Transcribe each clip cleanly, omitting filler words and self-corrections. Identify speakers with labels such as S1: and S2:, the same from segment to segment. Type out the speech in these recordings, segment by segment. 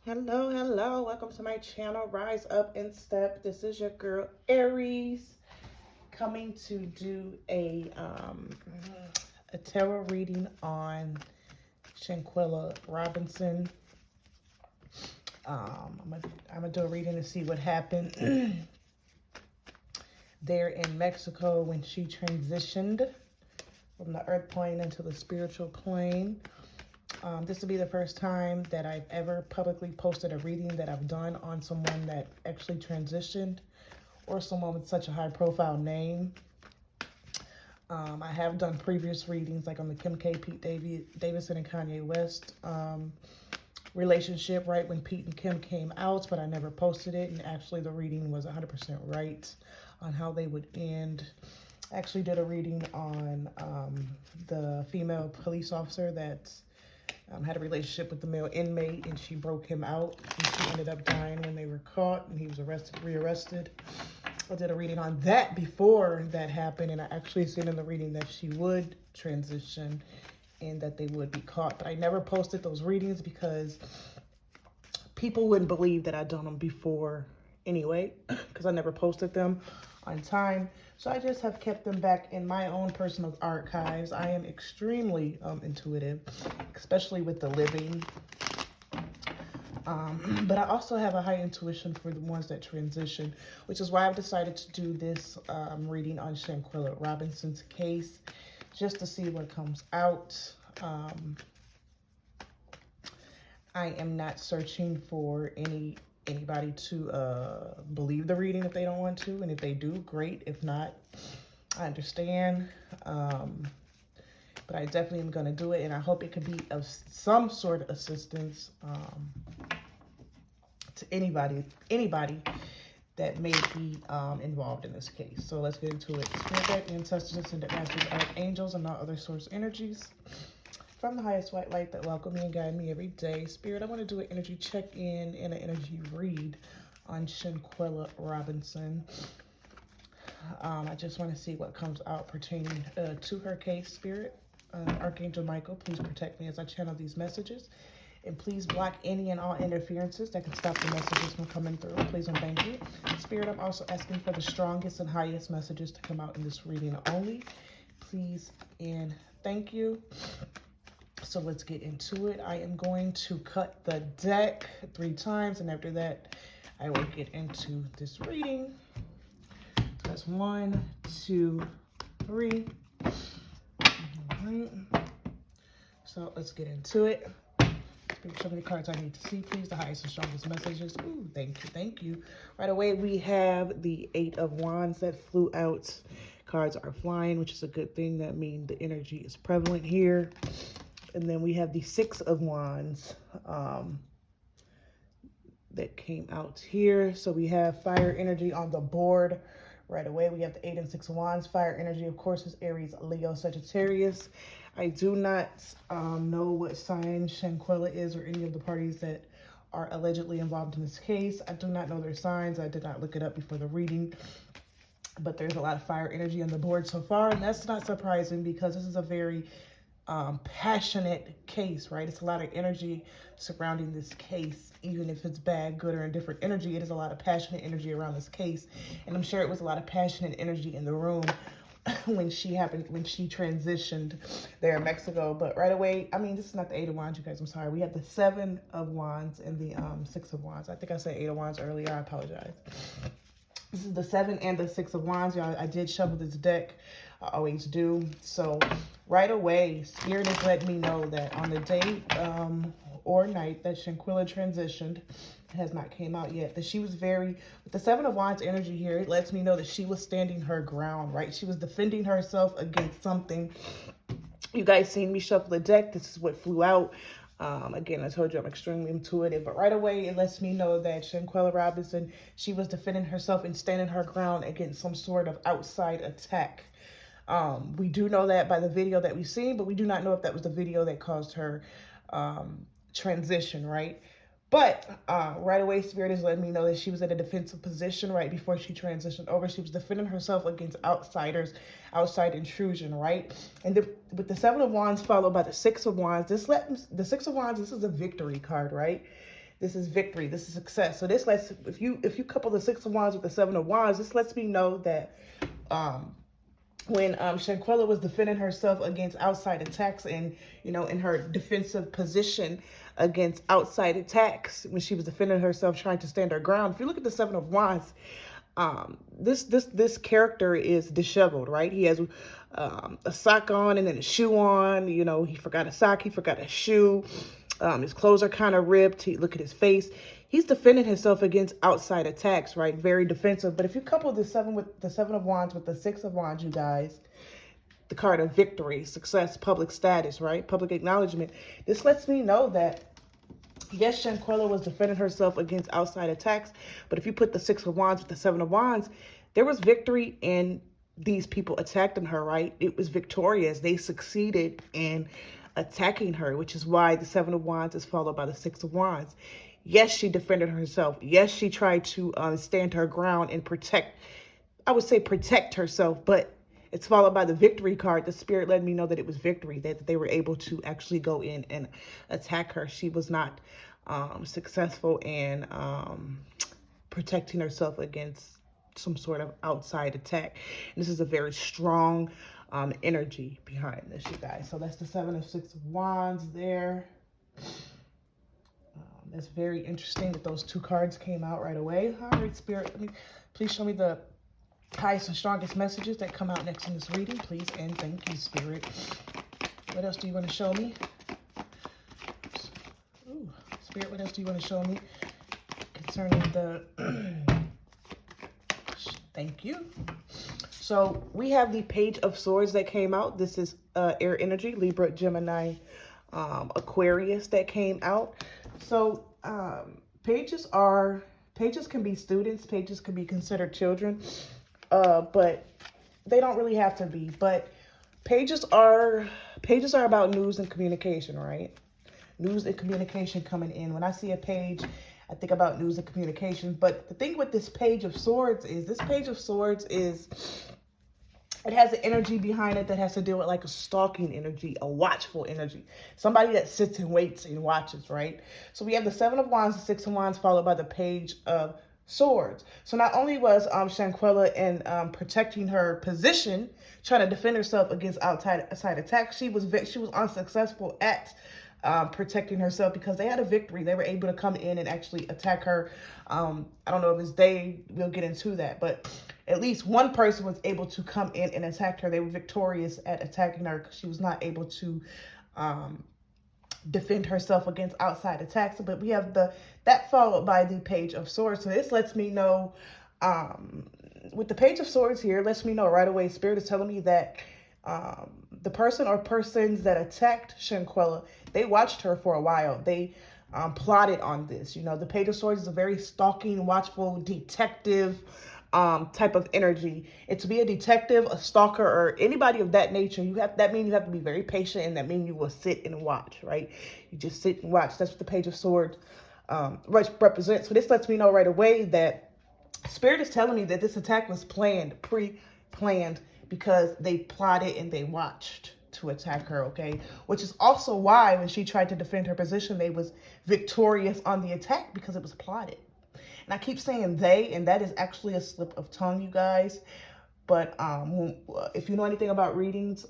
S1: Hello, hello. Welcome to my channel, Rise Up and Step. This is your girl, Aries, coming to do a tarot reading on Shanquella Robinson. I'm gonna do a reading to see what happened there in Mexico when she transitioned from the earth plane into the spiritual plane. This will be the first time that I've ever publicly posted a reading that I've done on someone that actually transitioned or someone with such a high profile name. I have done previous readings like on the Kim K, Pete Davidson and Kanye West relationship, right when Pete and Kim came out, but I never posted it. And actually the reading was 100% right on how they would end. I actually did a reading on the female police officer that had a relationship with the male inmate, and she broke him out, and she ended up dying when they were caught, and he was rearrested. I did a reading on that before that happened, and I actually said in the reading that she would transition and that they would be caught. But I never posted those readings because people wouldn't believe that I'd done them before anyway, because I never posted them on time. So I just have kept them back in my own personal archives. I am extremely intuitive, especially with the living. But I also have a high intuition for the ones that transition, which is why I've decided to do this reading on Shanquella Robinson's case, just to see what comes out. I am not searching for anybody to believe the reading if they don't want to, and if they do, great. If not, I understand. But I definitely am going to do it, and I hope it could be of some sort of assistance to anybody that may be involved in this case. So let's get into it. Spirit guide, ancestors, ascended masters, archangels, and all other source energies from the highest white light that welcome me and guide me every day. Spirit, I want to do an energy check-in and an energy read on Shanquella Robinson. I just want to see what comes out pertaining to her case. Spirit, Archangel Michael, please protect me as I channel these messages. And please block any and all interferences that can stop the messages from coming through. Please and thank you. Spirit, I'm also asking for the strongest and highest messages to come out in this reading only. Please and thank you. So let's get into it. I am going to cut the deck 3 times, and after that, I will get into this reading. So that's 1, 2, 3. All right. So let's get into it. Show me the cards I need to see, please. The highest and strongest messages. Ooh, thank you, thank you. Right away, we have the 8 of Wands that flew out. Cards are flying, which is a good thing. That means the energy is prevalent here. And then we have the 6 of Wands that came out here. So we have fire energy on the board. Right away, we have the 8 and 6 of Wands. Fire energy, of course, is Aries, Leo, Sagittarius. I do not know what sign Shanquella is or any of the parties that are allegedly involved in this case. I do not know their signs. I did not look it up before the reading. But there's a lot of fire energy on the board so far. And that's not surprising because this is a very passionate case, right? It's a lot of energy surrounding this case. Even if it's bad, good, or indifferent energy, it is a lot of passionate energy around this case. And I'm sure it was a lot of passionate energy in the room when she transitioned there in Mexico. But right away, I mean, this is not the 8 of Wands, you guys, I'm sorry. We have the 7 of Wands and the 6 of Wands. I think I said 8 of Wands earlier. I apologize. This is the 7 and the 6 of Wands, y'all. I did shuffle this deck. I always do. So right away, Spirit is letting me know that on the day or night that Shanquella transitioned, has not came out yet, that she was with the 7 of Wands energy here, it lets me know that she was standing her ground, right? She was defending herself against something. You guys seen me shuffle the deck. This is what flew out. Again, I told you I'm extremely intuitive, but right away it lets me know that Shanquella Robinson, she was defending herself and standing her ground against some sort of outside attack. We do know that by the video that we've seen, but we do not know if that was the video that caused her transition, right? But right away, Spirit is letting me know that she was in a defensive position right before she transitioned over. She was defending herself against outsiders, outside intrusion, right? And with the 7 of Wands followed by the 6 of Wands, the 6 of Wands, this is a victory card, right? This is victory. This is success. So this lets, if you couple the Six of Wands with the Seven of Wands, this lets me know that when Shanquella was defending herself against outside attacks and, in her defensive position against outside attacks, when she was defending herself, trying to stand her ground. If you look at the Seven of Wands, this character is disheveled, right? He has a sock on and then a shoe on. He forgot a sock, he forgot a shoe. His clothes are kind of ripped. Look at his face. He's defending himself against outside attacks, right? Very defensive. But if you couple the Seven of Wands with the Six of Wands, you guys, the card of victory, success, public status, right? Public acknowledgement. This lets me know that, yes, Shanquella was defending herself against outside attacks, but if you put the Six of Wands with the Seven of Wands, there was victory in these people attacking her, right? It was victorious. They succeeded in attacking her, which is why the Seven of Wands is followed by the Six of Wands. Yes, she defended herself. Yes, she tried to stand her ground and protect herself, but it's followed by the victory card. The Spirit let me know that it was victory, that they were able to actually go in and attack her. She was not successful in protecting herself against some sort of outside attack. And this is a very strong energy behind this, you guys. So that's the Seven of Six of Wands there. That's very interesting that those two cards came out right away. All right, Spirit, please show me the highest and strongest messages that come out next in this reading, please, and thank you, Spirit. What else do you want to show me? Ooh, Spirit, what else do you want to show me concerning the... Thank you. So we have the Page of Swords that came out. This is air energy, Libra, Gemini, Aquarius that came out. So pages can be students, pages can be considered children, but they don't really have to be. But pages are about news and communication, right? News and communication coming in. When I see a page, I think about news and communication. But the thing with this Page of Swords is, it has an energy behind it that has to deal with like a stalking energy, a watchful energy. Somebody that sits and waits and watches, right? So we have the Seven of Wands, the Six of Wands, followed by the Page of Swords. So not only was Shanquella in protecting her position, trying to defend herself against outside attacks, she was unsuccessful at protecting herself because they had a victory. They were able to come in and actually attack her. I don't know if it's we'll get into that, but at least one person was able to come in and attack her. They were victorious at attacking her because she was not able to defend herself against outside attacks. But we have that followed by the Page of Swords. So this lets me know, with the Page of Swords here, lets me know right away, Spirit is telling me that the person or persons that attacked Shanquella, they watched her for a while. They plotted on this. The Page of Swords is a very stalking, watchful, detective type of energy. And to be a detective, a stalker, or anybody of that nature, that means you have to be very patient, and that means you will sit and watch, right? You just sit and watch. That's what the Page of Swords represents. So this lets me know right away that Spirit is telling me that this attack was pre-planned, because they plotted and they watched to attack her, okay? Which is also why when she tried to defend her position, they was victorious on the attack, because it was plotted. And I keep saying they, and that is actually a slip of tongue, you guys. But if you know anything about readings,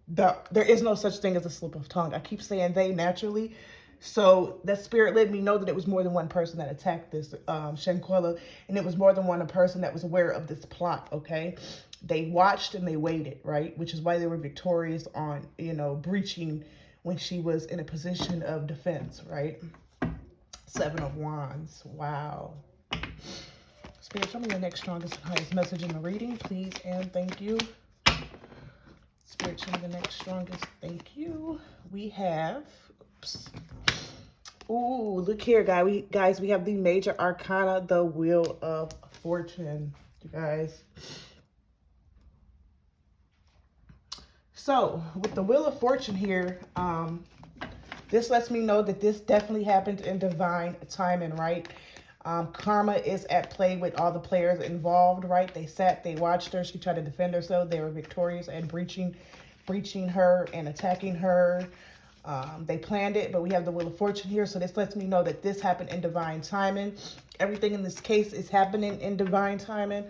S1: there is no such thing as a slip of tongue. I keep saying they naturally. So that Spirit let me know that it was more than one person that attacked this Shanquella, and it was more than one person that was aware of this plot, okay? They watched and they waited, right? Which is why they were victorious on, breaching when she was in a position of defense, right? Seven of Wands. Wow. Spirit, show me your next strongest and highest message in the reading, please, and thank you. Spirit, show me the next strongest. Thank you. We have... Oops. Ooh, look here, guys. We have the major arcana, the Wheel of Fortune, you guys. So, with the Wheel of Fortune here, this lets me know that this definitely happened in divine timing, right? Karma is at play with all the players involved, right? They watched her. She tried to defend herself. They were victorious at breaching her and attacking her. They planned it, but we have the Wheel of Fortune here. So this lets me know that this happened in divine timing. Everything in this case is happening in divine timing.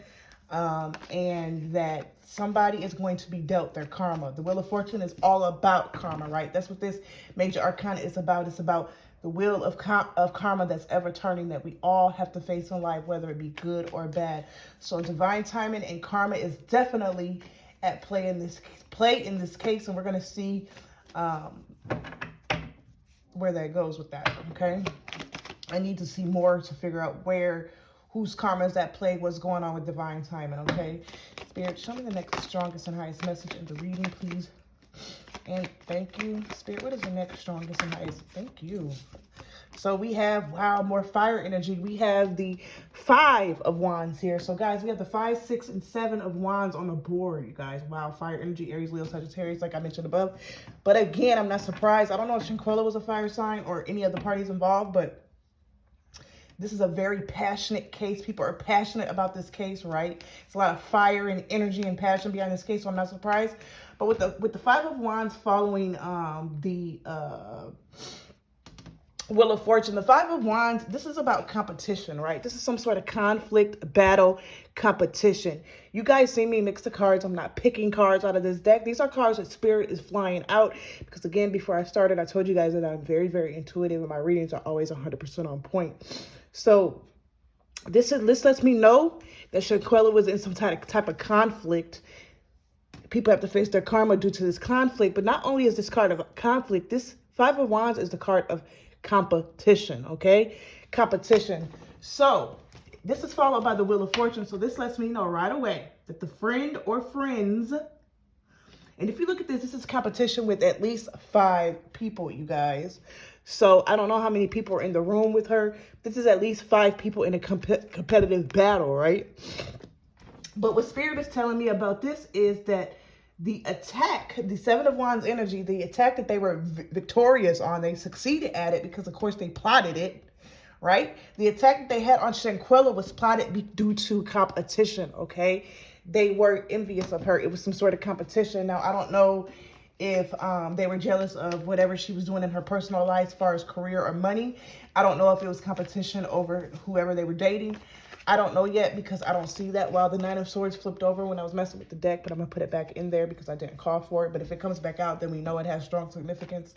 S1: And that somebody is going to be dealt their karma. The Wheel of Fortune is all about karma, right? That's what this major arcana is about. It's about the wheel of karma that's ever turning, that we all have to face in life, whether it be good or bad. So divine timing and karma is definitely at play in this case, and we're going to see where that goes with that, okay? I need to see more to figure out whose karma is at play, what's going on with divine timing, okay? Spirit, show me the next strongest and highest message in the reading, please. And thank you. Spirit, what is the next strongest and highest? Thank you. So we have, wow, more fire energy. We have the 5 of Wands here. So guys, we have the 5, 6, and 7 of Wands on the board, you guys. Wow, fire energy, Aries, Leo, Sagittarius, like I mentioned above. But again, I'm not surprised. I don't know if Shanquella was a fire sign or any of the parties involved, but this is a very passionate case. People are passionate about this case, right? It's a lot of fire and energy and passion behind this case, so I'm not surprised. But with the 5 of Wands following the Wheel of Fortune, the 5 of Wands, this is about competition, right? This is some sort of conflict, battle, competition. You guys see me mix the cards. I'm not picking cards out of this deck. These are cards that Spirit is flying out. Because again, before I started, I told you guys that I'm very, very intuitive and my readings are always 100% on point. So this lets me know that Shanquella was in some type of conflict. People have to face their karma due to this conflict. But not only is this card of conflict, this 5 of Wands is the card of competition, okay? Competition. So this is followed by the Wheel of Fortune. So this lets me know right away that the friend or friends, and if you look at this is competition with at least 5 people, you guys. So I don't know how many people are in the room with her. This is at least 5 people in a competitive battle, right? But what Spirit is telling me about this is that the attack, the 7 of Wands energy, the attack that they were victorious on, they succeeded at it because, of course, they plotted it, right? The attack that they had on Shanquella was plotted due to competition, okay? They were envious of her. It was some sort of competition. Now, I don't know if they were jealous of whatever she was doing in her personal life as far as career or money. I don't know if it was competition over whoever they were dating. I don't know yet because I don't see that while the 9 of Swords flipped over when I was messing with the deck, but I'm going to put it back in there because I didn't call for it. But if it comes back out, then we know it has strong significance.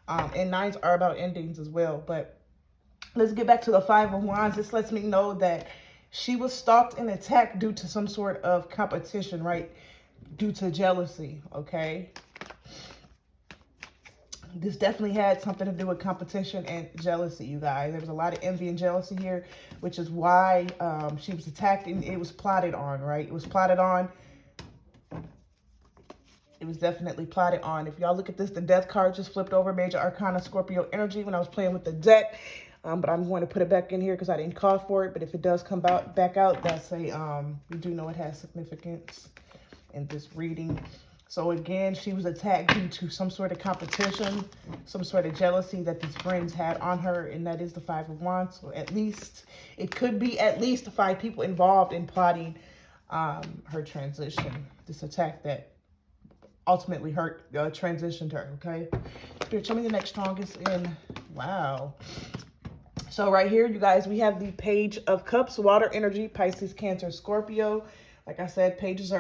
S1: And 9s are about endings as well. But let's get back to the 5 of Wands. This lets me know that she was stalked and attacked due to some sort of competition, right? Due to jealousy, okay? This definitely had something to do with competition and jealousy, you guys. There was a lot of envy and jealousy here, which is why she was attacked and it was plotted on, right? It was plotted on. It was definitely plotted on. If y'all look at this, the Death card just flipped over, Major Arcana Scorpio energy when I was playing with the deck. But I'm going to put it back in here because I didn't call for it. But if it does come back out, that's we do know it has significance in this reading. So again, she was attacked due to some sort of competition, some sort of jealousy that these friends had on her, and that is the 5 of Wands. So at least, it could be at least 5 people involved in plotting her transition, this attack that ultimately transitioned her, okay? Spirit, show me the next strongest in, wow. So right here, you guys, we have the Page of Cups, water energy, Pisces, Cancer, Scorpio. Like I said, pages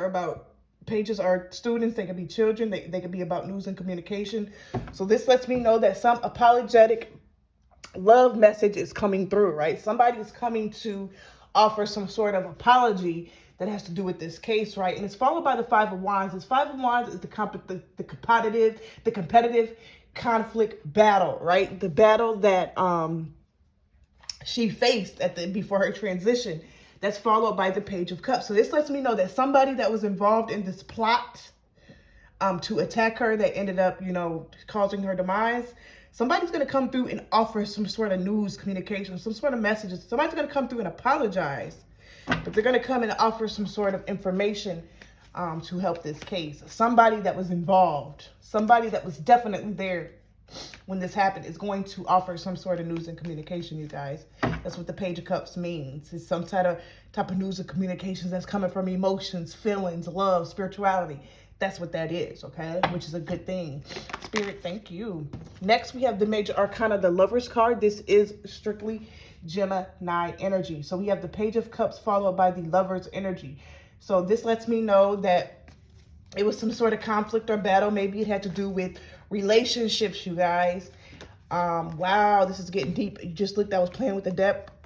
S1: are students, they could be children, they could be about news and communication. So this lets me know that some apologetic love message is coming through, right? Somebody is coming to offer some sort of apology that has to do with this case, right? And it's followed by the 5 of Wands. This 5 of Wands is the competitive conflict battle, right? The battle that she faced before her transition. That's followed by the Page of Cups. So this lets me know that somebody that was involved in this plot to attack her that ended up, causing her demise, somebody's going to come through and offer some sort of news, communication, some sort of messages. Somebody's going to come through and apologize. But they're going to come and offer some sort of information to help this case. Somebody that was involved, somebody that was definitely there when this happened is going to offer some sort of news and communication, you guys. That's what the Page of Cups means. It's some type of news and communications that's coming from emotions, feelings, love, spirituality. That's what that is, okay? Which is a good thing. Spirit, thank you. Next, we have the Major Arcana, the Lover's card. This is strictly Gemini energy. So we have the Page of Cups followed by the Lover's energy. So this lets me know that it was some sort of conflict or battle. Maybe it had to do with relationships, you guys. Wow, this is getting deep. You just looked, I was playing with the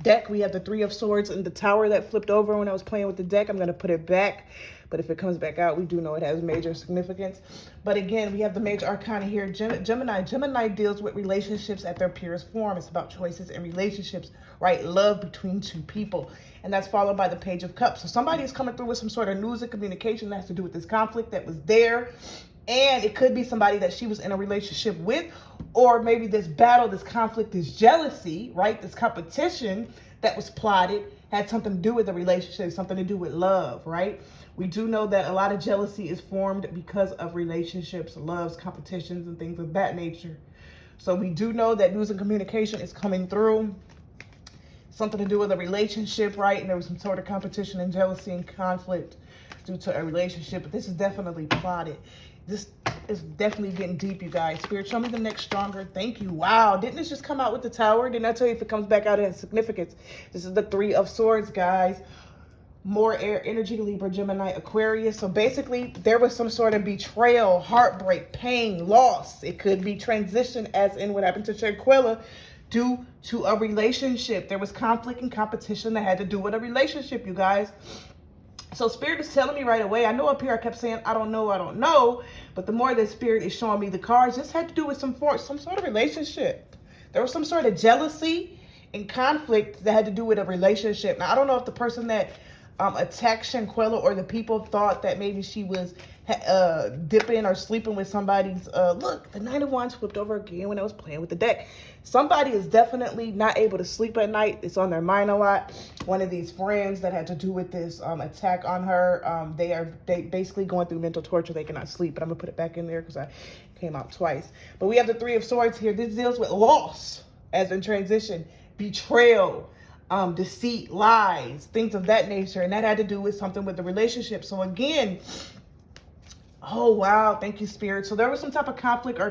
S1: deck. We have the Three of Swords and the Tower that flipped over when I was playing with the deck. I'm going to put it back. But if it comes back out, we do know it has major significance. But again, we have the Major Arcana here. Gemini. Gemini deals with relationships at their purest form. It's about choices and relationships, right? Love between two people. And that's followed by the Page of Cups. So somebody is coming through with some sort of news and communication that has to do with this conflict that was there. And it could be somebody that she was in a relationship with, or maybe this battle, this conflict, this jealousy, right? This competition that was plotted had something to do with the relationship, something to do with love, right? We do know that a lot of jealousy is formed because of relationships, loves, competitions, and things of that nature. So we do know that news and communication is coming through. Something to do with a relationship, right? And there was some sort of competition and jealousy and conflict due to a relationship. But this is definitely plotted. This is definitely getting deep, you guys. Spirit, show me the next stronger. Thank you. Wow. Didn't this just come out with the Tower? Didn't I tell you if it comes back out, it has significance? This is the Three of Swords, guys. More air energy, Libra, Gemini, Aquarius. So basically, there was some sort of betrayal, heartbreak, pain, loss. It could be transition, as in what happened to Shanquella, due to a relationship. There was conflict and competition that had to do with a relationship, you guys. So Spirit is telling me right away. I know up here I kept saying, I don't know. But the more that Spirit is showing me the cards, this had to do with some sort of relationship. There was some sort of jealousy and conflict that had to do with a relationship. Now, I don't know if the person that attacked Shanquella or the people thought that maybe she was dipping or sleeping with somebody's. Look, the Nine of Wands flipped over again when I was playing with the deck. Somebody is definitely not able to sleep at night. It's on their mind a lot. One of these friends that had to do with this attack on her, they basically going through mental torture. They cannot sleep. But I'm gonna put it back in there because I came out twice. But we have the Three of Swords here. This deals with loss, as in transition, betrayal, deceit, lies, things of that nature. And that had to do with something with the relationship. So again, oh, wow. Thank you, Spirit. So there was some type of conflict or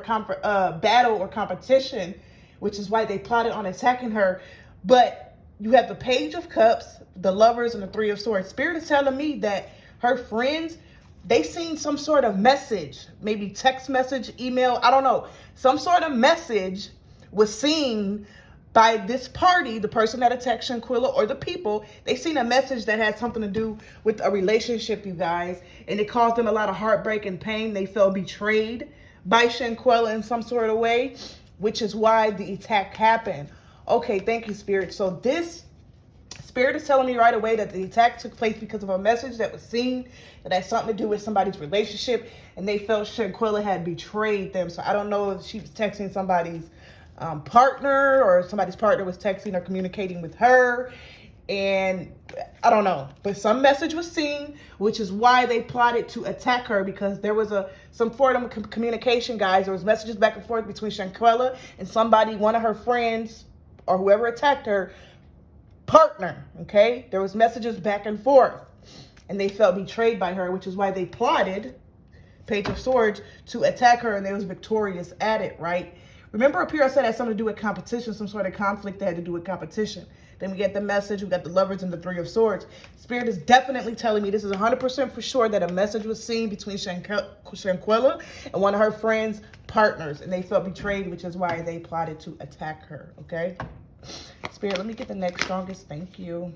S1: battle or competition, which is why they plotted on attacking her. But you have the Page of Cups, the Lovers, and the Three of Swords. Spirit is telling me that her friends, they seen some sort of message, maybe text message, email, I don't know. Some sort of message was seen by this party, the person that attacked Shanquella or the people. They seen a message that had something to do with a relationship, you guys. And it caused them a lot of heartbreak and pain. They felt betrayed by Shanquella in some sort of way, which is why the attack happened. Okay, thank you, Spirit. So this Spirit is telling me right away that the attack took place because of a message that was seen that had something to do with somebody's relationship, and they felt Shanquella had betrayed them. So I don't know if she was texting somebody's partner, or somebody's partner was texting or communicating with her, and I don't know, but some message was seen, which is why they plotted to attack her, because there was some form of communication, guys. There was messages back and forth between Shanquella and somebody, one of her friends or whoever attacked her partner. Okay, there was messages back and forth, and they felt betrayed by her, which is why they plotted, Page of Swords, to attack her, and they was victorious at it, right? Remember up here I said it had something to do with competition, some sort of conflict that had to do with competition. Then we get the message, we got the Lovers and the Three of Swords. Spirit is definitely telling me, this is 100% for sure, that a message was seen between Shanquella and one of her friends' partners, and they felt betrayed, which is why they plotted to attack her, okay? Spirit, let me get the next strongest. Thank you.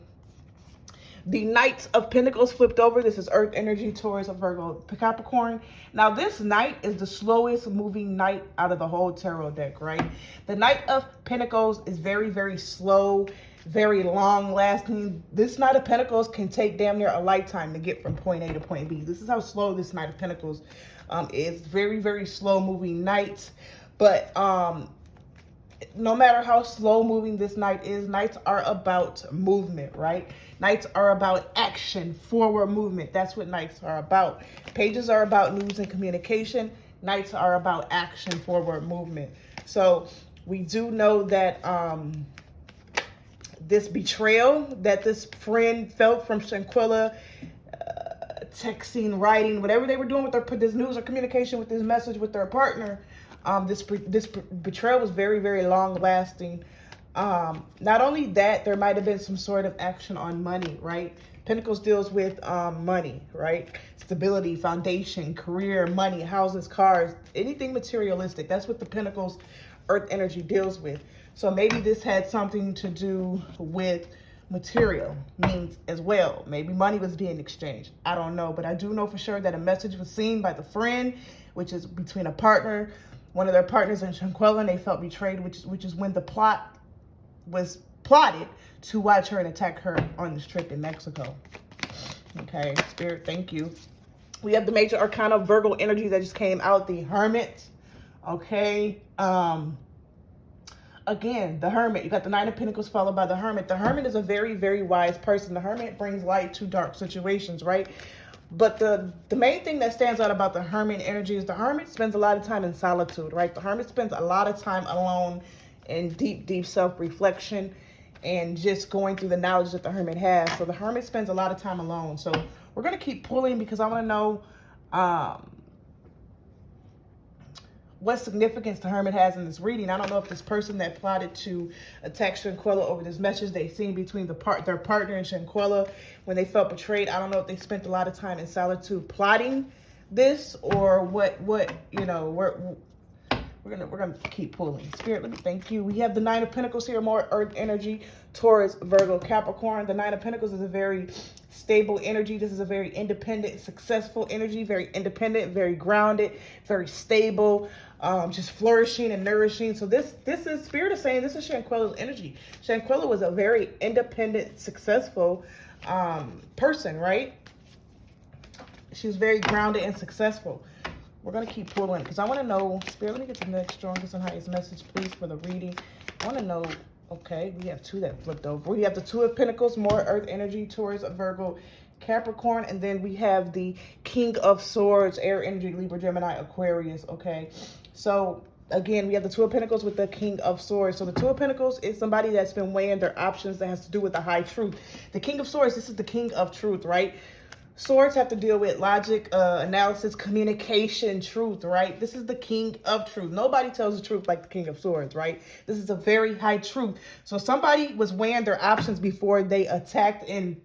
S1: The Knight of Pentacles flipped over. This is Earth energy, Taurus, Virgo, Capricorn. Now, this Knight is the slowest moving Knight out of the whole tarot deck, right? The Knight of Pentacles is very, very slow, very long lasting. This Knight of Pentacles can take damn near a lifetime to get from point A to point B. This is how slow this Knight of Pentacles is. Very, very slow moving Knight. But no matter how slow moving this Knight is, Knights are about movement, right? Knights are about action, forward movement. That's what Knights are about. Pages are about news and communication. Knights are about action, forward movement. So we do know that this betrayal that this friend felt from Shanquella texting, writing, whatever they were doing with this news or communication with this message with their partner. This betrayal was very, very long lasting. Not only that, there might have been some sort of action on money, right? Pentacles deals with money, right? Stability, foundation, career, money, houses, cars, anything materialistic. That's what the Pentacles Earth energy deals with. So maybe this had something to do with material means as well. Maybe money was being exchanged. I don't know, but I do know for sure that a message was seen by the friend, which is between a partner, one of their partners in Shanquella, and they felt betrayed, which is when the plot was plotted to watch her and attack her on this trip in Mexico. Okay, Spirit, thank you. We have the major arcana Virgo energy that just came out, the Hermit. Okay, again, the Hermit. You got the Nine of Pentacles followed by the Hermit. The Hermit is a very, very wise person. The Hermit brings light to dark situations, right? But the main thing that stands out about the Hermit energy is the Hermit spends a lot of time in solitude, right? The Hermit spends a lot of time alone in deep, deep self-reflection and just going through the knowledge that the Hermit has. So the Hermit spends a lot of time alone. So we're going to keep pulling because I want to know what significance the Hermit has in this reading. I don't know if this person that plotted to attack Shanquella over this message they seen between their partner and Shanquella when they felt betrayed. I don't know if they spent a lot of time in solitude plotting this or what you know, we're gonna keep pulling. Spirit, let me thank you. We have the Nine of Pentacles here, more Earth energy, Taurus, Virgo, Capricorn. The Nine of Pentacles is a very stable energy. This is a very independent, successful energy, very independent, very grounded, very stable, just flourishing and nourishing. So this is, Spirit is saying this is Shanquella's energy. Shanquella was a very independent, successful person, right? She was very grounded and successful. We're going to keep pulling because I want to know, Spirit, let me get the next strongest and highest message, please, for the reading. I want to know, okay, we have two that flipped over. We have the Two of Pentacles, more Earth energy, Taurus, Virgo, Capricorn, and then we have the King of Swords, air energy, Libra, Gemini, Aquarius, okay? So, again, we have the Two of Pentacles with the King of Swords. So the Two of Pentacles is somebody that's been weighing their options that has to do with the high truth. The King of Swords, this is the King of Truth, right? Swords have to deal with logic, analysis, communication, truth, right? This is the King of Truth. Nobody tells the truth like the King of Swords, right? This is a very high truth. So somebody was weighing their options before they attacked and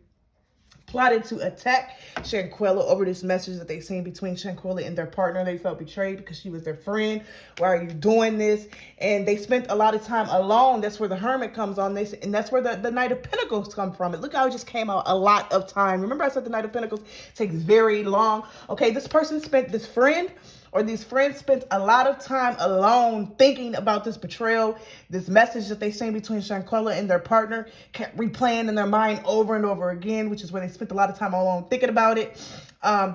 S1: plotted to attack Shanquella over this message that they seen between Shanquella and their partner. They felt betrayed because she was their friend. Why are you doing this? And they spent a lot of time alone. That's where the Hermit comes on this, and that's where the Knight of Pentacles come from. And look how it just came out, a lot of time. Remember I said the Knight of Pentacles takes very long. Okay, this person spent, this friend or these friends spent a lot of time alone thinking about this betrayal, this message that they seen between Shanquella and their partner, kept replaying in their mind over and over again, which is where they spent a lot of time alone thinking about it. And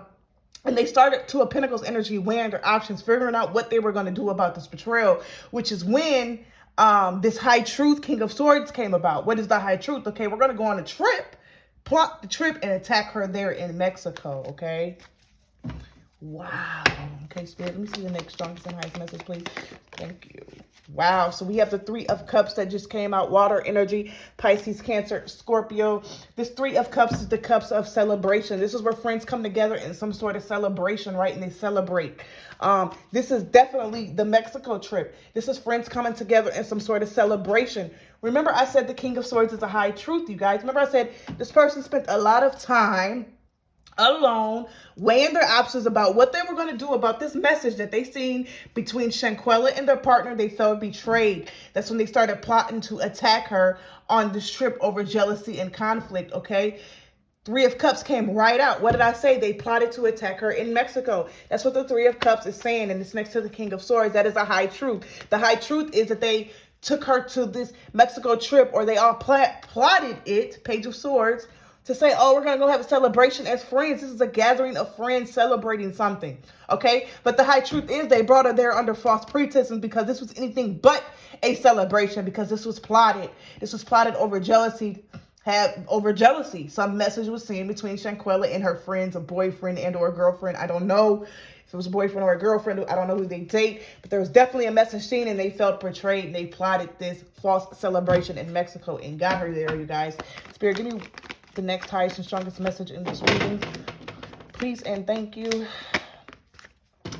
S1: they started Two of Pentacles energy, weighing their options, figuring out what they were going to do about this betrayal, which is when this high truth, King of Swords, came about. What is the high truth? Okay, we're going to go on a trip, plot the trip, and attack her there in Mexico, okay? Wow. Okay, Spirit, let me see the next strongest and highest message, please. Thank you. Wow. So we have the Three of Cups that just came out. Water energy, Pisces, Cancer, Scorpio. This Three of Cups is the cups of celebration. This is where friends come together in some sort of celebration, right? And they celebrate. This is definitely the Mexico trip. This is friends coming together in some sort of celebration. Remember, I said the King of Swords is a high truth, you guys. Remember, I said this person spent a lot of time alone, weighing their options about what they were going to do about this message that they seen between Shanquella and their partner. They felt betrayed. That's when they started plotting to attack her on this trip over jealousy and conflict, okay? Three of Cups came right out. What did I say? They plotted to attack her in Mexico. That's what the Three of Cups is saying, and it's next to the King of Swords. That is a high truth. The high truth is that they took her to this Mexico trip, or they all plotted it, Page of Swords, to say, oh, we're going to go have a celebration as friends. This is a gathering of friends celebrating something, okay? But the high truth is they brought her there under false pretenses because this was anything but a celebration, because this was plotted. This was plotted over jealousy. Some message was seen between Shanquella and her friends, a boyfriend and or a girlfriend. I don't know if it was a boyfriend or a girlfriend. I don't know who they date, but there was definitely a message seen, and they felt betrayed, and they plotted this false celebration in Mexico and got her there, you guys. Spirit, give me the next highest and strongest message in this reading, Please and thank you.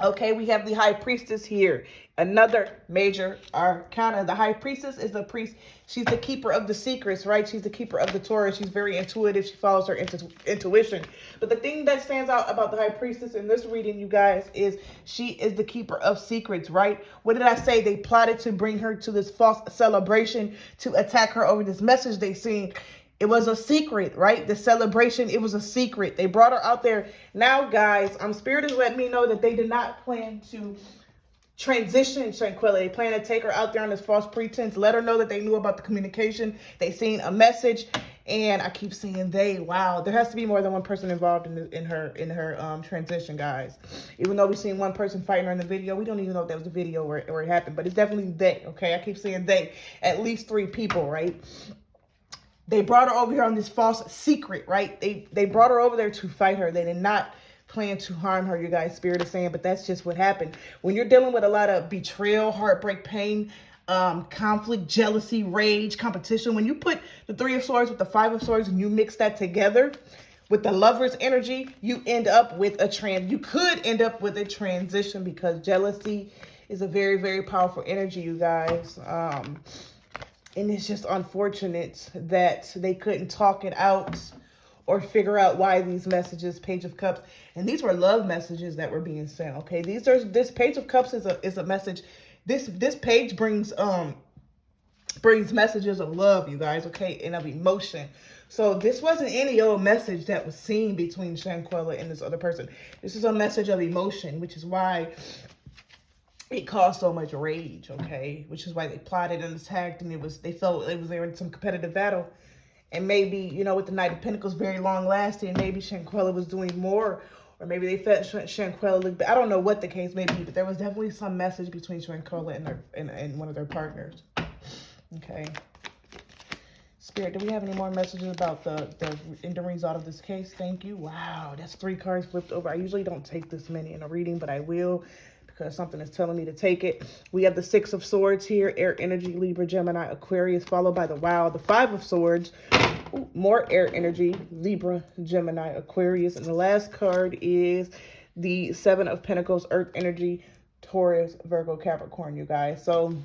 S1: Okay, we have the High Priestess here. Another major arcana. The High Priestess is the priest. She's the keeper of the secrets, right? She's the keeper of the Torah. She's very intuitive. She follows her intuition. But the thing that stands out about the High Priestess in this reading, you guys, is she is the keeper of secrets, right? What did I say? They plotted to bring her to this false celebration to attack her over this message they seen. It was a secret, right? The celebration, it was a secret. They brought her out there. Now, guys, Spirit is letting me know that they did not plan to transition Shanquella. They plan to take her out there on this false pretense, let her know that they knew about the communication. They seen a message, and I keep saying they. Wow, there has to be more than one person involved in her transition, guys. Even though we seen one person fighting her in the video, we don't even know if that was the video where it happened, but it's definitely they. Okay, I keep saying they. At least 3 people, right? They brought her over here on this false secret, right? They brought her over there to fight her. They did not plan to harm her, you guys. Spirit is saying, but that's just what happened. When you're dealing with a lot of betrayal, heartbreak, pain, conflict, jealousy, rage, competition, when you put the 3 of Swords with the 5 of Swords and you mix that together with the Lover's energy, you end up with you could end up with a transition, because jealousy is a very, very powerful energy, you guys. And it's just unfortunate that they couldn't talk it out or figure out why these messages, Page of Cups, and these were love messages that were being sent. Okay, this Page of Cups is a message. This page brings messages of love, you guys. Okay, and of emotion. So this wasn't any old message that was seen between Shanquella and this other person. This is a message of emotion, which is why it caused so much rage, okay? Which is why they plotted and attacked, and they felt they were in some competitive battle. And maybe, you know, with the Knight of Pentacles very long lasting, maybe Shanquella was doing more, or maybe they felt Shanquella looked bad. I don't know what the case may be, but there was definitely some message between Shanquella and one of their partners. Okay. Spirit, do we have any more messages about the ending result of this case? Thank you. Wow, that's 3 cards flipped over. I usually don't take this many in a reading, but I will, because something is telling me to take it. We have the 6 of Swords here, air energy, Libra, Gemini, Aquarius, followed by the Wow, the 5 of Swords, more air energy, Libra, Gemini, Aquarius, and the last card is the 7 of Pentacles, earth energy, Taurus, Virgo, Capricorn, you guys. So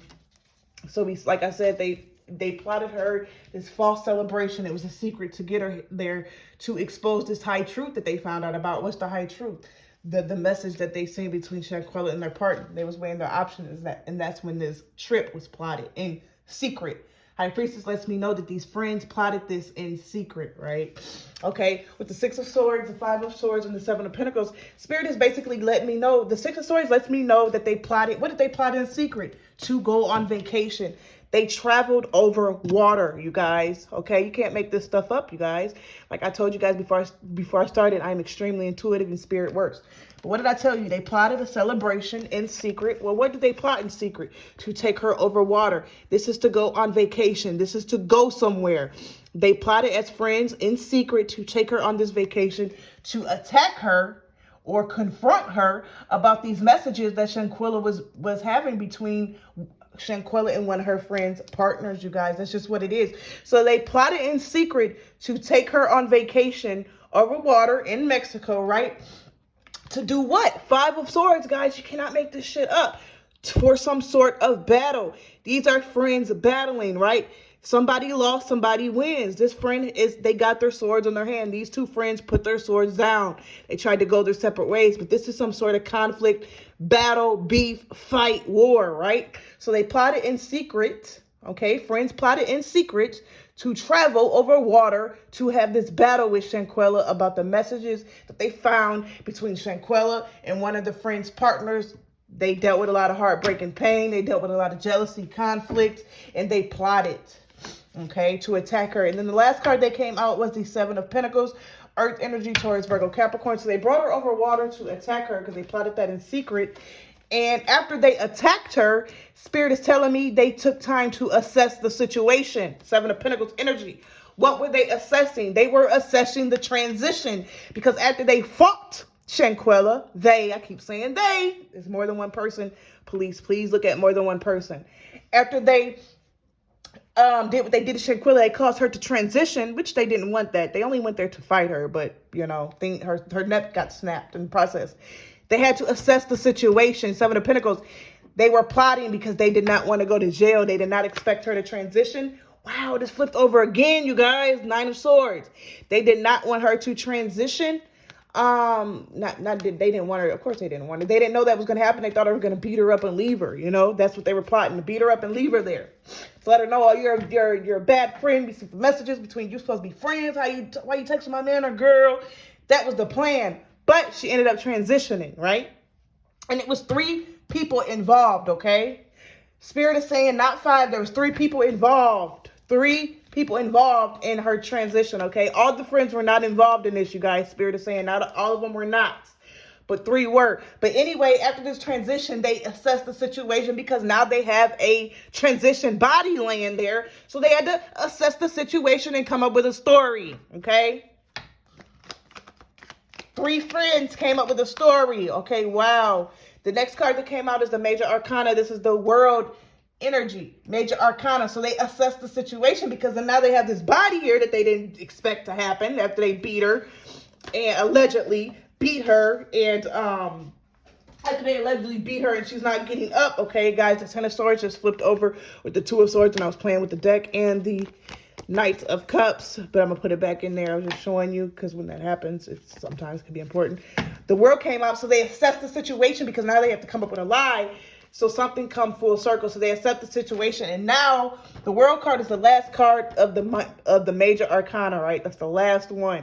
S1: we, like I said, they plotted her this false celebration. It was a secret to get her there to expose this high truth that they found out about. What's the high truth? The message that they seen between Shanquella and their partner. They was weighing their options, and that's when this trip was plotted in secret. High Priestess lets me know that these friends plotted this in secret, right? Okay, with the 6 of Swords, the 5 of Swords, and the 7 of Pentacles, Spirit is basically letting me know, the 6 of Swords lets me know that they plotted, what did they plot in secret? To go on vacation. They traveled over water, you guys. Okay, you can't make this stuff up, you guys. Like I told you guys before I started, I'm extremely intuitive and spirit works. But what did I tell you? They plotted a celebration in secret. Well, what did they plot in secret? To take her over water. This is to go on vacation. This is to go somewhere. They plotted as friends in secret to take her on this vacation, to attack her or confront her about these messages that Shanquella was having between Shanquella and one of her friends' partners, you guys. That's just what it is. So they plotted in secret to take her on vacation over water in Mexico, right? To do what? 5 of Swords, guys. You cannot make this shit up. For some sort of battle. These are friends battling, right? Somebody lost, somebody wins. This friend they got their swords on their hand. These 2 friends put their swords down. They tried to go their separate ways, but this is some sort of conflict, battle, beef, fight, war, right? So they plotted in secret, okay? Friends plotted in secret to travel over water to have this battle with Shanquella about the messages that they found between Shanquella and one of the friends' partners. They dealt with a lot of heartbreak and pain. They dealt with a lot of jealousy, conflict, and they plotted, okay, to attack her. And then the last card that came out was the 7 of Pentacles, earth energy, Taurus, Virgo, Capricorn. So they brought her over water to attack her because they plotted that in secret. And after they attacked her, Spirit is telling me they took time to assess the situation. 7 of Pentacles energy. What were they assessing? They were assessing the transition, because after they fought Shanquella, I keep saying there's more than one person. Police, please look at more than one person. After they did what they did to Shanquella. They caused her to transition, which they didn't want that. They only went there to fight her, but, you know, her neck got snapped in the process. They had to assess the situation. Seven of Pentacles, they were plotting because they did not want to go to jail. They did not expect her to transition. Wow, this flipped over again, you guys. Nine of Swords. They did not want her to transition. They didn't want her. Of course they didn't want her. They didn't know that was going to happen. They thought they were going to beat her up and leave her. You know, that's what they were plotting, to beat her up and leave her there. So let her know, oh, you're a bad friend. We see the messages between you supposed to be friends. Why you texting my man or girl? That was the plan. But she ended up transitioning, right? And it was 3 people involved, okay? Spirit is saying not 5. There was 3 people involved. 3 people involved in her transition, okay? All the friends were not involved in this, you guys. Spirit is saying not all of them were not, but 3 were. But anyway, after this transition, they assessed the situation because now they have a transition body laying there. So they had to assess the situation and come up with a story, okay? 3 friends came up with a story, okay? Wow. The next card that came out is the Major Arcana. This is the World Energy, Major Arcana. So they assessed the situation because then now they have this body here that they didn't expect to happen after they beat her and allegedly beat her, and after they allegedly beat her and she's not getting up, okay, guys. The Ten of Swords just flipped over with the Two of Swords, and I was playing with the deck and the Knight of Cups, but I'm gonna put it back in there. I was just showing you because when that happens, it sometimes can be important. The World came out, so they assessed the situation because now they have to come up with a lie. So something come full circle. So they accept the situation, and now the World card is the last card of the Major Arcana, right? That's the last one.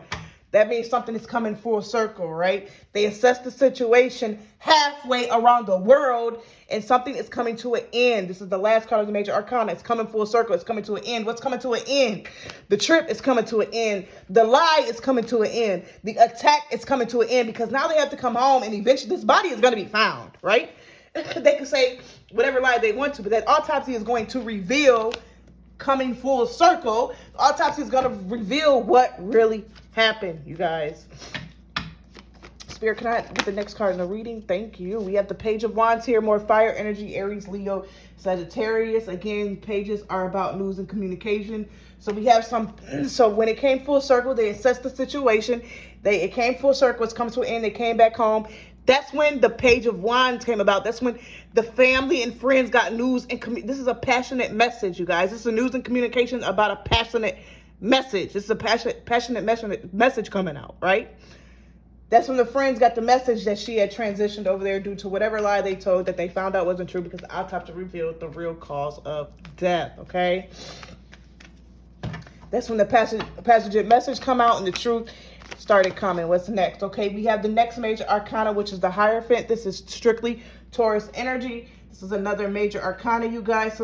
S1: That means something is coming full circle, right? They assess the situation halfway around the world, and something is coming to an end. This is the last card of the Major Arcana. It's coming full circle. It's coming to an end. What's coming to an end? The trip is coming to an end. The lie is coming to an end. The attack is coming to an end because now they have to come home, and eventually this body is going to be found, right? They can say whatever lie they want to, but that autopsy is going to reveal, coming full circle, the autopsy is going to reveal what really happened, you guys. Spirit, can I get the next card in the reading? Thank you. We have the Page of Wands here, more fire energy, Aries, Leo, Sagittarius. Again, pages are about news and communication. So we have so when it came full circle, they assessed the situation. It came full circle, it's come to an end, they came back home. That's when the Page of Wands came about. That's when the family and friends got news and this is a passionate message, you guys. This is a news and communication about a passionate message. This is a passionate message coming out, right? That's when the friends got the message that she had transitioned over there due to whatever lie they told that they found out wasn't true because the autopsy revealed the real cause of death, okay? That's when the passionate message come out and the truth started coming. What's next? Okay, we have the next Major Arcana, which is the Hierophant. This is strictly Taurus energy. This is another Major Arcana, you guys.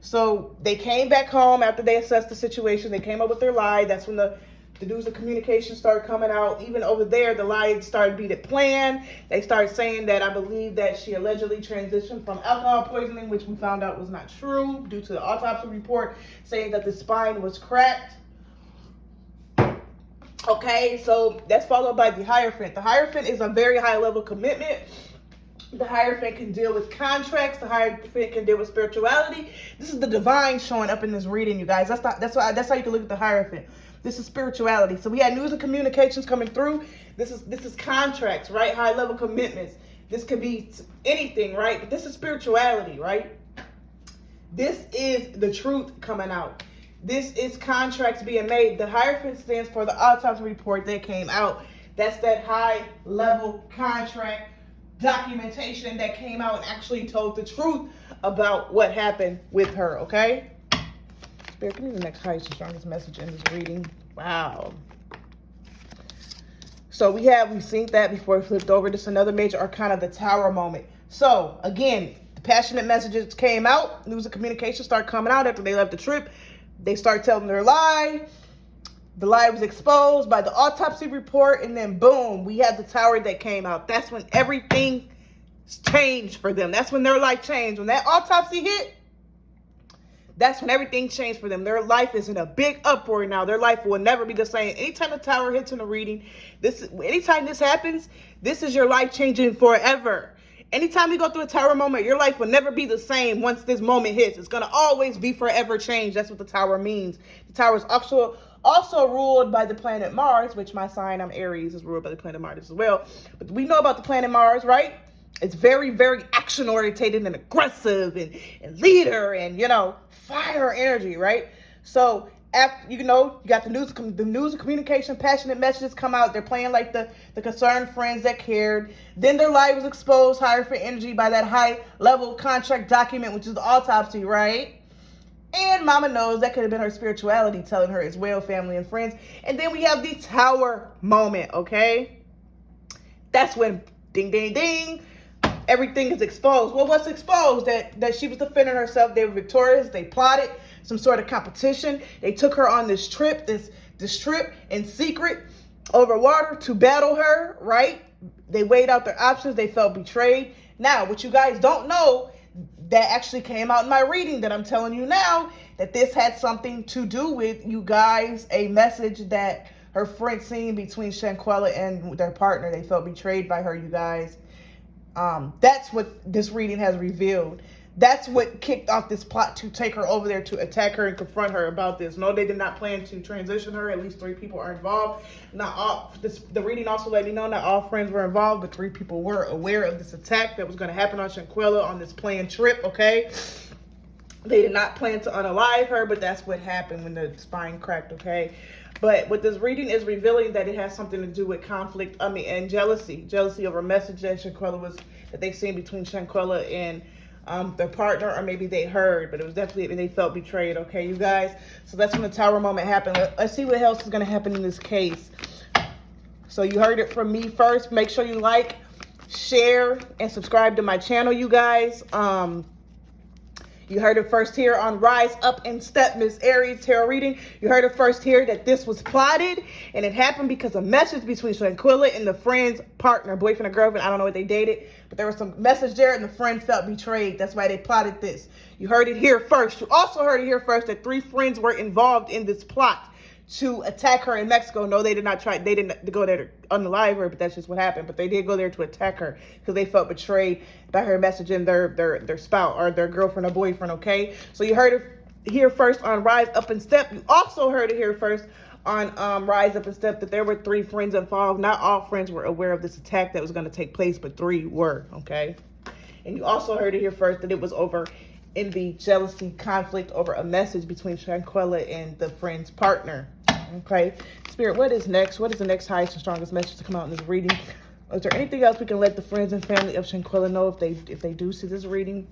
S1: So they came back home after they assessed the situation. They came up with their lie. That's when the news and communication started coming out. Even over there, the lie started being planned. They started saying that I believe that she allegedly transitioned from alcohol poisoning, which we found out was not true due to the autopsy report saying that the spine was cracked. Okay, so that's followed by the Hierophant. The Hierophant is a very high level commitment. The Hierophant can deal with contracts. The Hierophant can deal with spirituality. This is the divine showing up in this reading, you guys. That's how you can look at the Hierophant. This is spirituality. So we had news and communications coming through. This is contracts, right? High level commitments. This could be anything, right? But this is spirituality, right? This is the truth coming out. This is contracts being made. The Hierophant stands for the autopsy report that came out. That's that high level contract documentation that came out and actually told the truth about what happened with her, okay? Spirit, give me the next highest and strongest message in this reading. Wow. So we've seen that before it flipped over. This is another Major Arcana, the Tower moment. So again, the passionate messages came out. News and communication started coming out after they left the trip. They start telling their lie. The lie was exposed by the autopsy report, and then boom, we had the tower that came out. That's when everything changed for them. That's when their life changed. When that autopsy hit, that's when everything changed for them. Their life is in a big uproar now. Their life will never be the same. Anytime the tower hits in a reading, anytime this happens, this is your life changing forever. Anytime you go through a tower moment, your life will never be the same once this moment hits. It's going to always be forever changed. That's what the tower means. The tower is also ruled by the planet Mars, which my sign, I'm Aries, is ruled by the planet Mars as well. But we know about the planet Mars, right? It's very, very action-orientated and aggressive and leader and, fire energy, right? So after, you got the news and communication, passionate messages come out. They're playing like the concerned friends that cared. Then their life was exposed higher for energy by that high level contract document, which is the autopsy, right? And mama knows that could have been her spirituality telling her as well, family and friends. And then we have the tower moment, okay? That's when ding, ding, ding, everything is exposed. Well, what's exposed? That she was defending herself. They were victorious. They plotted some sort of competition. They took her on this trip, this trip in secret over water to battle her, right? They weighed out their options. They felt betrayed. Now, what you guys don't know, that actually came out in my reading that I'm telling you now, that this had something to do with, you guys, a message that her friend seen between Shanquella and their partner. They felt betrayed by her, you guys. That's what this reading has revealed. That's what kicked off this plot to take her over there to attack her and confront her about this. No, they did not plan to transition her. At least 3 people are involved. Not all. The reading also let me know not all friends were involved, but 3 people were aware of this attack that was going to happen on Shanquella on this planned trip. Okay, they did not plan to unalive her, but that's what happened when the spine cracked. Okay. But what this reading is revealing that it has something to do with conflict, and jealousy over a message that they seen between Shanquella and their partner, or maybe they heard, but it was definitely, they felt betrayed. Okay, you guys. So that's when the tower moment happened. Let's see what else is going to happen in this case. So you heard it from me first. Make sure you like, share, and subscribe to my channel, you guys. You heard it first here on Rise Up and Step, Miss Aries Tarot Reading. You heard it first here that this was plotted, and it happened because a message between Shanquella and the friend's partner, boyfriend or girlfriend. I don't know what they dated, but there was some message there, and the friend felt betrayed. That's why they plotted this. You heard it here first. You also heard it here first that 3 friends were involved in this plot to attack her in Mexico. No, they did not try. They didn't go there to unalive her, but that's just what happened. But they did go there to attack her because they felt betrayed by her messaging their spouse or their girlfriend or boyfriend. Okay, so you heard it here first on Rise Up and Step. You also heard it here first on Rise Up and Step that there were 3 friends involved. Not all friends were aware of this attack that was going to take place, but 3 were. Okay, and you also heard it here first that it was over in the jealousy conflict over a message between Shanquella and the friend's partner. Okay, Spirit, what is next? What is the next highest and strongest message to come out in this reading? Is there anything else we can let the friends and family of Shanquella know if they do see this reading?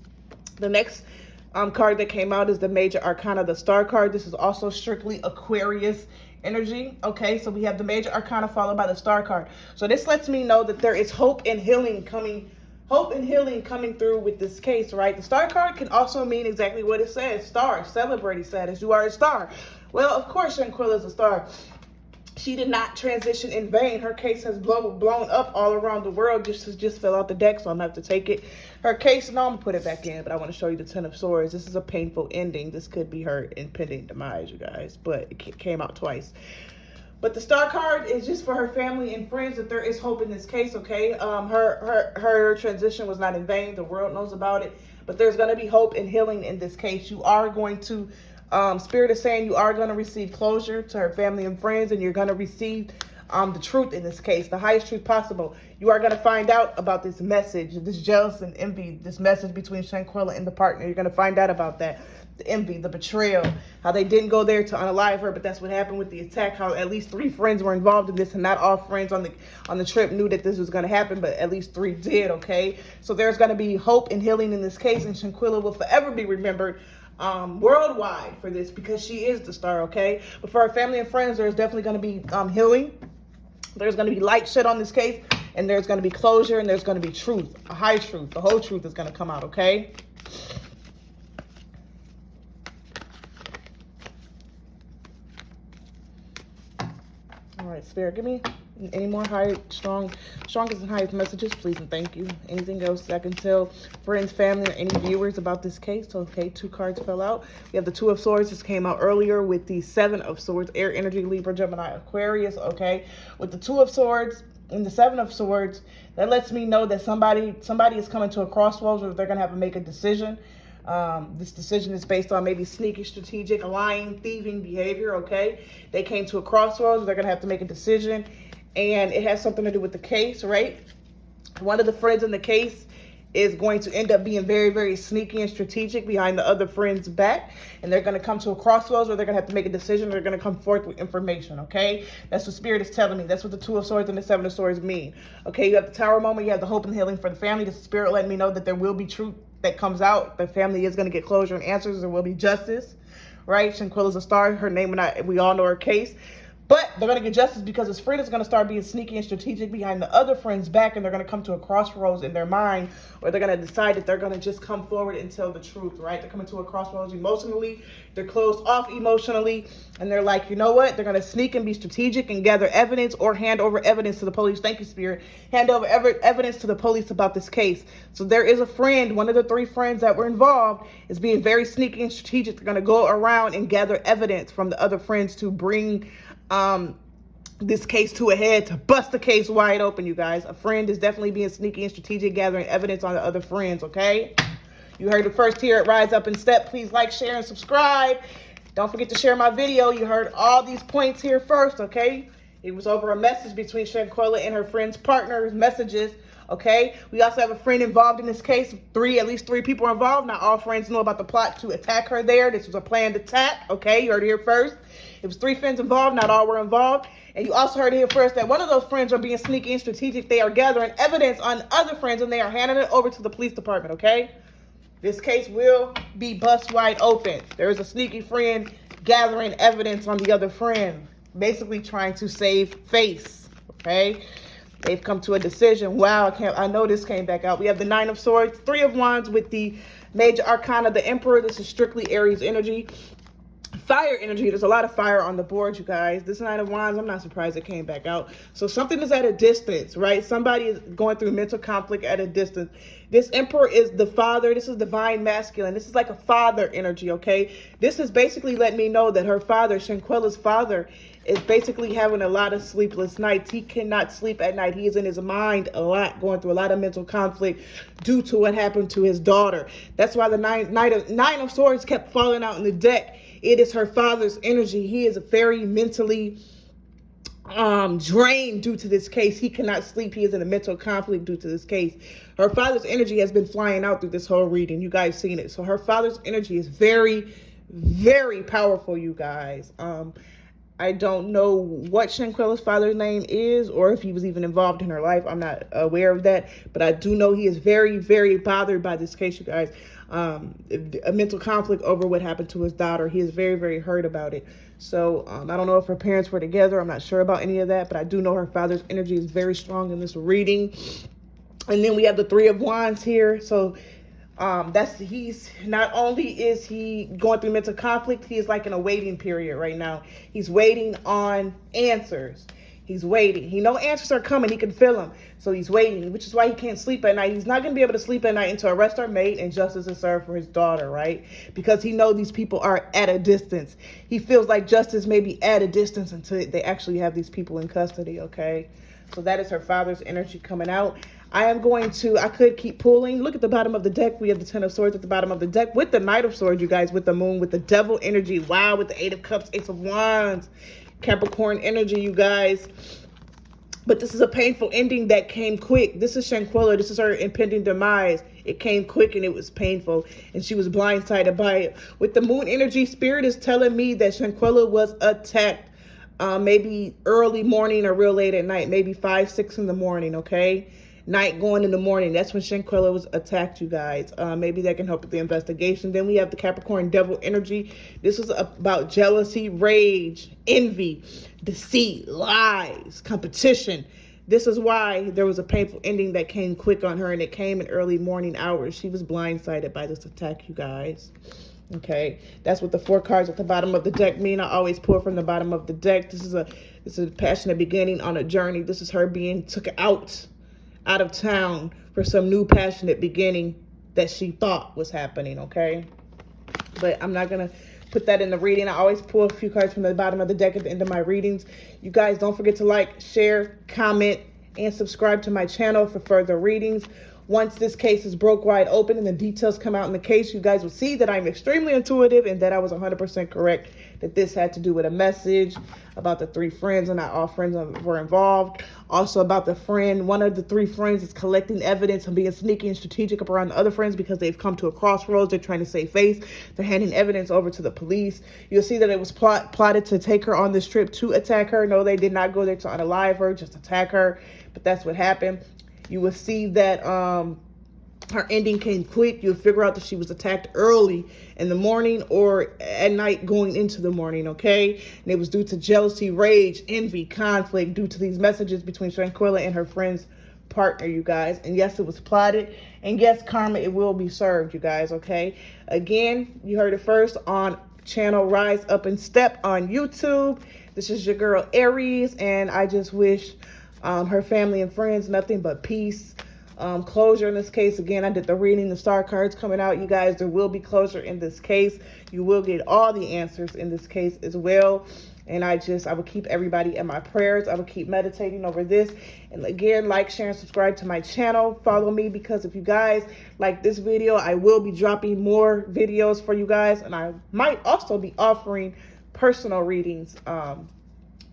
S1: The next card that came out is the Major Arcana, the Star card. This is also strictly Aquarius energy. Okay, so we have the Major Arcana followed by the Star card. So this lets me know that there is hope and healing coming through with this case, right? The Star card can also mean exactly what it says. Star, celebrating status. You are a star. Well, of course, Shanquella is a star. She did not transition in vain. Her case has blown up all around the world. Just fell out the deck, so I'm going to have to take it. Her case, no, I'm going to put it back in, but I want to show you the 10 of Swords. This is a painful ending. This could be her impending demise, you guys, but it came out twice. But the Star card is just for her family and friends that there is hope in this case, okay? Her transition was not in vain. The world knows about it. But there's going to be hope and healing in this case. You are going to, Spirit is saying you are going to receive closure to her family and friends, and you're going to receive the truth in this case, the highest truth possible. You are going to find out about this message, this jealous and envy, this message between Shanquella and the partner. You're going to find out about that. The envy, the betrayal, how they didn't go there to unalive her, but that's what happened with the attack. How at least 3 friends were involved in this, and not all friends on the trip knew that this was going to happen, but at least 3 did. Okay, so there's going to be hope and healing in this case, and Shanquella will forever be remembered worldwide for this because she is the star. Okay, but for her family and friends, there's definitely going to be healing. There's going to be light shed on this case, and there's going to be closure, and there's going to be truth, a high truth. The whole truth is going to come out. Okay. All right, Spirit, give me any more strongest and highest messages, please and thank you. Anything else that I can tell friends, family, or any viewers about this case? Okay, 2 cards fell out. We have the 2 of Swords. This came out earlier with the 7 of Swords, air energy, Libra, Gemini, Aquarius. Okay, with the 2 of Swords, And the Seven of Swords, that lets me know that somebody is coming to a crossroads where they're going to have to make a decision. This decision is based on maybe sneaky, strategic, lying, thieving behavior, okay? They came to a crossroads. They're going to have to make a decision. And it has something to do with the case, right? One of the friends in the case is going to end up being very, very sneaky and strategic behind the other friend's back. And they're going to come to a crossroads where they're going to have to make a decision. They're going to come forth with information, okay? That's what Spirit is telling me. That's what the Two of Swords and the Seven of Swords mean. Okay, you have the Tower moment. You have the hope and healing for the family. The Spirit letting me know that there will be truth that comes out. The family is going to get closure and answers. There will be justice, right? Shanquella's a star. Her name, and we all know her case. But they're going to get justice because his friend is going to start being sneaky and strategic behind the other friend's back, and they're going to come to a crossroads in their mind, or they're going to decide that they're going to just come forward and tell the truth, right? They're coming to a crossroads emotionally. They're closed off emotionally, and they're like, you know what? They're going to sneak and be strategic and gather evidence or hand over evidence to the police. Thank you, Spirit. Hand over evidence to the police about this case. So there is a friend, one of the three friends that were involved, is being very sneaky and strategic. They're going to go around and gather evidence from the other friends to bring this case to a head, to bust the case wide open, you guys. A friend is definitely being sneaky and strategic, gathering evidence on the other friends, okay? You heard it first here at Rise Up and Step. Please like, share, and subscribe. Don't forget to share my video. You heard all these points here first, okay? It was over a message between Shanquella and her friend's partner's messages, okay? We also have a friend involved in this case. At least three people are involved. Not all friends know about the plot to attack her there. This was a planned attack, okay? You heard it here first. It was three friends involved. Not all were involved. And you also heard it here first that one of those friends are being sneaky and strategic. They are gathering evidence on other friends, and they are handing it over to the police department, okay? This case will be bust wide open. There is a sneaky friend gathering evidence on the other friend, basically trying to save face, okay? They've come to a decision. Wow, I know this came back out. We have the Nine of Swords, Three of Wands with the Major Arcana, the Emperor. This is strictly Aries energy. Fire energy. There's a lot of fire on the board, you guys. This Nine of Wands, I'm not surprised it came back out. So something is at a distance, right? Somebody is going through mental conflict at a distance. This Emperor is the father. This is divine masculine. This is like a father energy, okay? This is basically letting me know that her father, Shanquella's father, is basically having a lot of sleepless nights. He cannot sleep at night. He is in his mind a lot, going through a lot of mental conflict due to what happened to his daughter. That's why the Nine of Swords kept falling out in the deck. It is her father's energy. He is very mentally drained due to this case. He cannot sleep. He is in a mental conflict due to this case. Her father's energy has been flying out through this whole reading. You guys seen it. So her father's energy is very, very powerful, you guys. I don't know what Shanquella's father's name is or if he was even involved in her life. I'm not aware of that. But I do know he is very, very bothered by this case, you guys. A mental conflict over what happened to his daughter. He is very, very hurt about it. So I don't know if her parents were together. I'm not sure about any of that. But I do know her father's energy is very strong in this reading. And then we have the Three of Wands here. So he's not only is he going through mental conflict, he is like in a waiting period right now. He's waiting on answers. He's waiting. He know answers are coming. He can feel them. So he's waiting, which is why he can't sleep at night. He's not going to be able to sleep at night until arrests are made and justice is served for his daughter, right? Because he knows these people are at a distance. He feels like justice may be at a distance until they actually have these people in custody, okay? So that is her father's energy coming out. I could keep pulling. Look at the bottom of the deck. We have the Ten of Swords at the bottom of the deck with the Knight of Swords, you guys, with the Moon, with the Devil energy. Wow, with the Eight of Cups, Ace of Wands, Capricorn energy, you guys. But this is a painful ending that came quick. This is Shanquella. This is her impending demise. It came quick and it was painful. And she was blindsided by it. With the Moon energy, Spirit is telling me that Shanquella was attacked maybe early morning or real late at night. Maybe 5, 6 in the morning, okay? Night going in the morning. That's when Shanquella was attacked, you guys. Maybe that can help with the investigation. Then we have the Capricorn Devil energy. This is about jealousy, rage, envy, deceit, lies, competition. This is why there was a painful ending that came quick on her, and it came in early morning hours. She was blindsided by this attack, you guys. Okay, that's what the 4 cards at the bottom of the deck mean. I always pull from the bottom of the deck. This is a passionate beginning on a journey. This is her being took out of town for some new passionate beginning that she thought was happening, okay? But I'm not going to put that in the reading. I always pull a few cards from the bottom of the deck at the end of my readings. You guys don't forget to like, share, comment, and subscribe to my channel for further readings. Once this case is broke wide open and the details come out in the case, you guys will see that I'm extremely intuitive and that I was 100% correct, that this had to do with a message about the 3 friends, and not all friends were involved. Also about the friend, one of the 3 friends is collecting evidence and being sneaky and strategic around the other friends because they've come to a crossroads. They're trying to save face. They're handing evidence over to the police. You'll see that it was plotted to take her on this trip to attack her. No, they did not go there to unalive her, just attack her. But that's what happened. You will see that her ending came quick. You'll figure out that she was attacked early in the morning or at night going into the morning, okay? And it was due to jealousy, rage, envy, conflict, due to these messages between Shanquella and her friend's partner, you guys. And yes, it was plotted. And yes, karma, it will be served, you guys, okay? Again, you heard it first on channel Rise Up and Step on YouTube. This is your girl Aries, and I just wish her family and friends nothing but peace, closure in this case. Again, I did the reading, the star cards coming out, you guys. There will be closure in this case. You will get all the answers in this case as well. And I will keep everybody in my prayers. I will keep meditating over this. And again, like, share, and subscribe to my channel. Follow me, because if you guys like this video, I will be dropping more videos for you guys. And I might also be offering personal readings.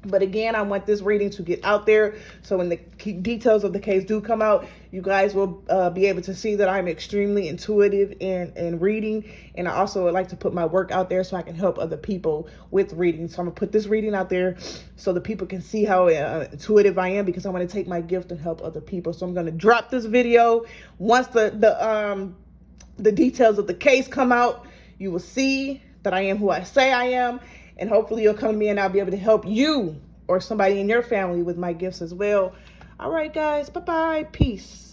S1: But again, I want this reading to get out there, so when the details of the case do come out, you guys will be able to see that I'm extremely intuitive in reading. And I also would like to put my work out there so I can help other people with reading. So I'm going to put this reading out there so the people can see how intuitive I am, because I want to take my gift and help other people. So I'm going to drop this video. Once the details of the case come out, you will see that I am who I say I am. And hopefully you'll come to me and I'll be able to help you or somebody in your family with my gifts as well. All right, guys. Bye-bye. Peace.